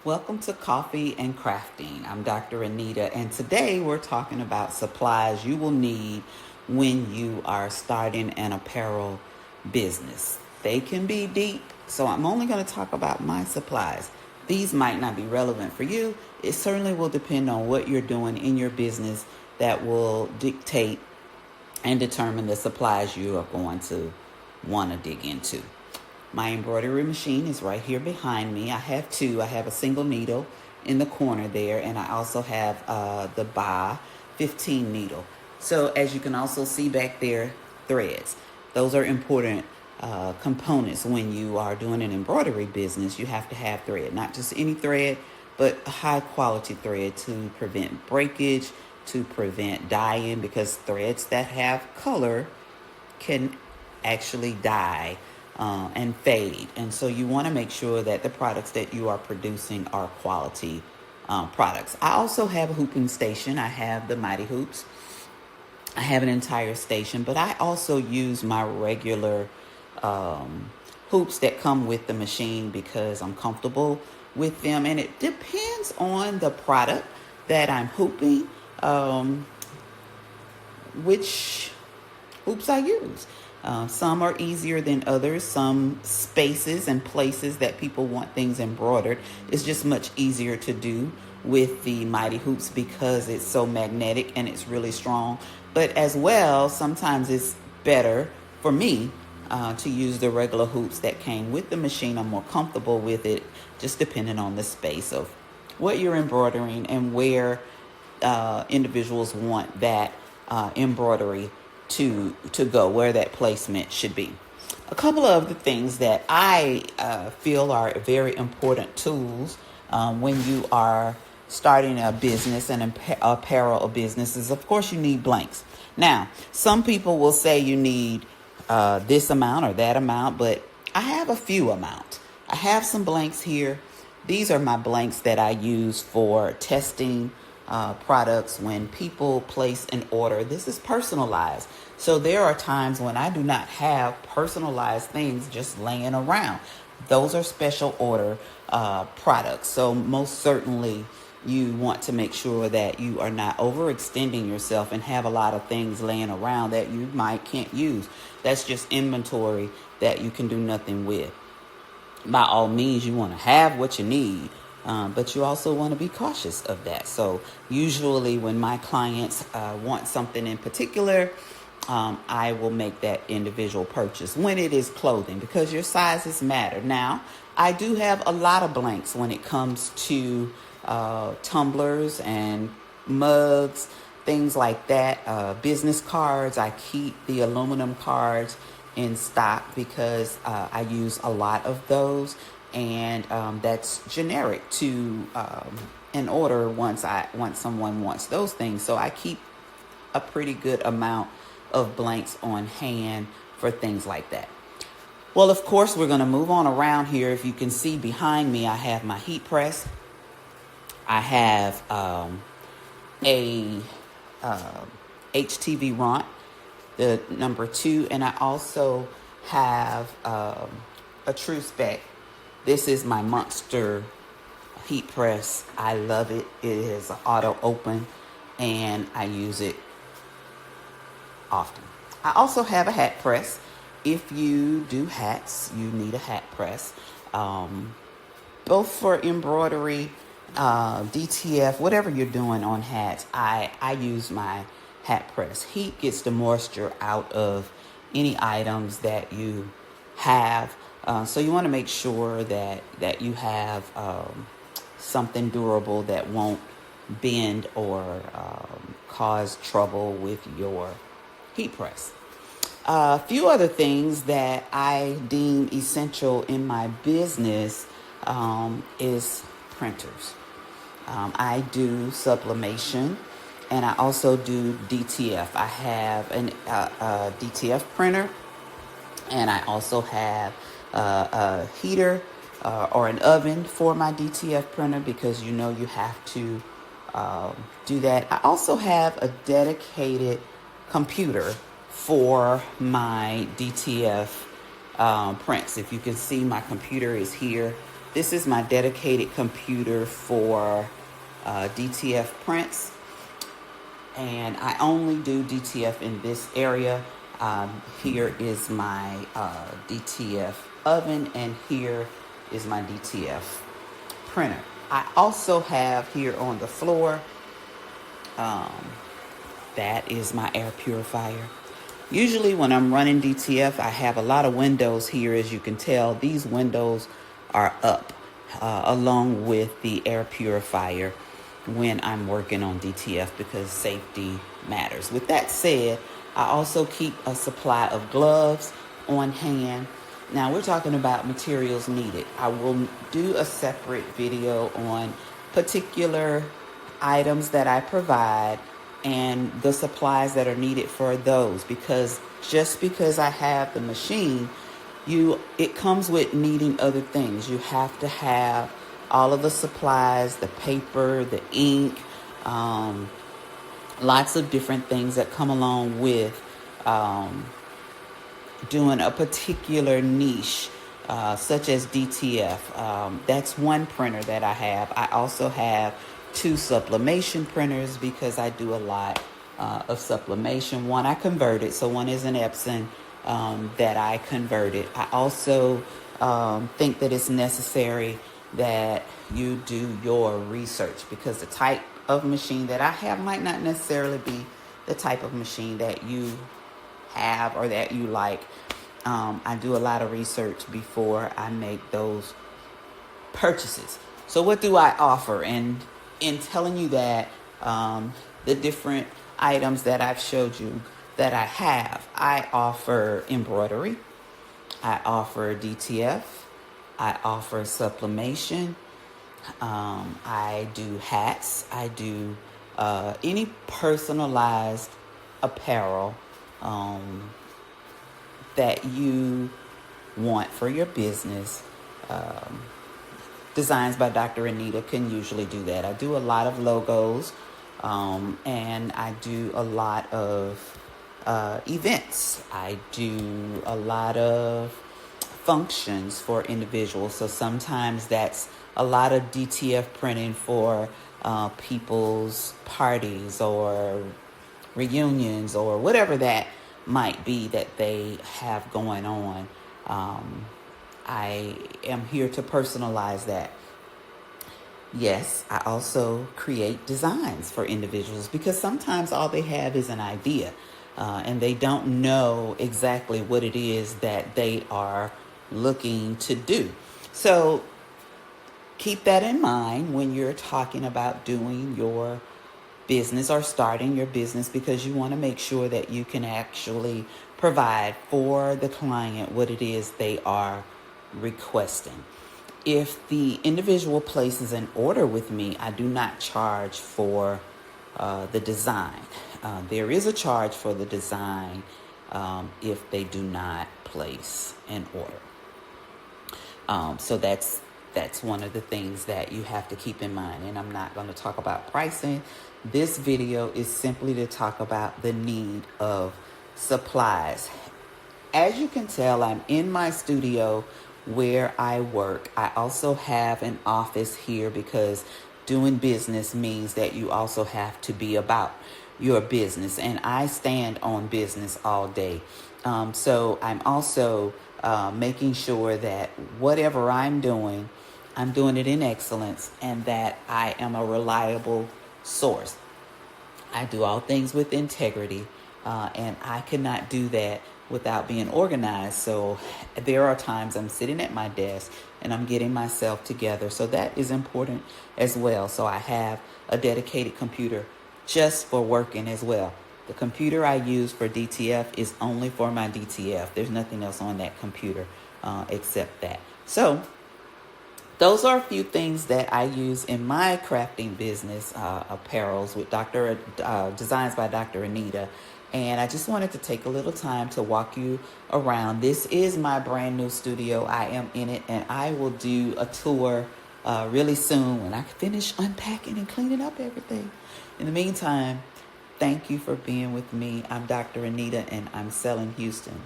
Welcome to Coffee and Krafting. I'm Dr. Anita, and today we're talking about supplies you will need when you are starting an apparel business. They can be deep, so I'm only going to talk about my supplies. These might not be relevant for you. It certainly will depend on what you're doing in your business that will dictate and determine the supplies you are going to want to dig into. My embroidery machine is right here behind me. I have two. I have a single needle in the corner there, and I also have the Ba 15 needle. So as you can also see back there, threads. Those are important components when you are doing an embroidery business. You have to have thread, not just any thread, but a high quality thread to prevent breakage, to prevent dyeing, because threads that have color can actually dye and fade. And so you want to make sure that the products that you are producing are quality products. I also have a hooping station. I have the Mighty Hoops. I have an entire station, but I also use my regular hoops that come with the machine because I'm comfortable with them. And it depends on the product that I'm hooping, which hoops I use. Some are easier than others. Some spaces and places that people want things embroidered is just much easier to do with the Mighty Hoops because it's so magnetic and it's really strong. But as well, sometimes it's better for me to use the regular hoops that came with the machine. I'm more comfortable with it, just depending on the space of what you're embroidering and where individuals want that embroidery to go, where that placement should be. A couple of the things that I feel are very important tools when you are starting a business, an apparel business, is of course you need blanks. Now, some people will say you need this amount or that amount, but I have a few amount. I have some blanks here. These are my blanks that I use for testing products when people place an order. This is personalized. So there are times when I do not have personalized things just laying around. Those are special order products. So most certainly you want to make sure that you are not overextending yourself and have a lot of things laying around that you can't use. That's just inventory that you can do nothing with. By all means, you want to have what you need, but you also want to be cautious of that. So usually when my clients want something in particular, I will make that individual purchase when it is clothing, because your sizes matter. Now, I do have a lot of blanks when it comes to tumblers and mugs, things like that. Business cards, I keep the aluminum cards in stock because I use a lot of those, and that's generic to an order once someone wants those things. So I keep a pretty good amount of blanks on hand for things like that. Well, of course, we're going to move on around here. If you can see behind me, I have my heat press. I have a HTV Ront, the number 2, and I also have a True Spec. This is my monster heat press. I love it. It is auto open, and I use it often. I also have a hat press. If you do hats, you need a hat press, both for embroidery, DTF, whatever you're doing on hats. I use my hat press. Heat gets the moisture out of any items that you have, so you want to make sure that you have something durable that won't bend or cause trouble with your heat press. A few other things that I deem essential in my business is printers. I do sublimation, and I also do DTF. I have a DTF printer, and I also have a heater or an oven for my DTF printer, because you have to do that. I also have a dedicated computer for my DTF prints. If you can see, my computer is here This is my dedicated computer for DTF prints, and I only do DTF in this area. Here is my DTF oven, and here is my DTF printer. I also have here on the floor, that is my air purifier. Usually when I'm running DTF, I have a lot of windows here. As you can tell, these windows are up along with the air purifier when I'm working on DTF because safety matters. With that said, I also keep a supply of gloves on hand. Now we're talking about materials needed. I will do a separate video on particular items that I provide and the supplies that are needed for those, because just because I have the machine, it comes with needing other things. You have to have all of the supplies, the paper, the ink, lots of different things that come along with doing a particular niche, such as DTF. That's one printer that I have. I also have 2 sublimation printers because I do a lot of sublimation. One I converted, so one is an Epson that I converted. I also think that it's necessary that you do your research, because the type of machine that I have might not necessarily be the type of machine that you have or that you like. I do a lot of research before I make those purchases. So what do I offer? And in telling you that the different items that I've showed you that I offer embroidery, I offer DTF, I offer sublimation, I do hats, I do any personalized apparel that you want for your business. Designs by Dr. Anita can usually do that. I do a lot of logos, and I do a lot of events. I do a lot of functions for individuals. So sometimes that's a lot of DTF printing for people's parties or reunions or whatever that might be that they have going on. I am here to personalize that. Yes, I also create designs for individuals because sometimes all they have is an idea and they don't know exactly what it is that they are looking to do. So keep that in mind when you're talking about doing your business or starting your business, because you want to make sure that you can actually provide for the client what it is they are requesting. If the individual places an order with me, I do not charge for the design. There is a charge for the design if they do not place an order. So that's one of the things that you have to keep in mind. And I'm not going to talk about pricing. This video is simply to talk about the need of supplies. As you can tell, I'm in my studio where I work. I also have an office here because doing business means that you also have to be about your business. And I stand on business all day. So I'm also making sure that whatever I'm doing it in excellence and that I am a reliable source. I do all things with integrity, and I cannot do that without being organized. So there are times I'm sitting at my desk and I'm getting myself together. So that is important as well. So I have a dedicated computer just for working as well. The computer I use for DTF is only for my DTF. There's nothing else on that computer except that. So those are a few things that I use in my crafting business, apparels with Designs by Dr. Anita. And I just wanted to take a little time to walk you around. This is my brand new studio. I am in it, and I will do a tour really soon when I finish unpacking and cleaning up everything. In the meantime, thank you for being with me. I'm Dr. Anita, and I'm selling Houston.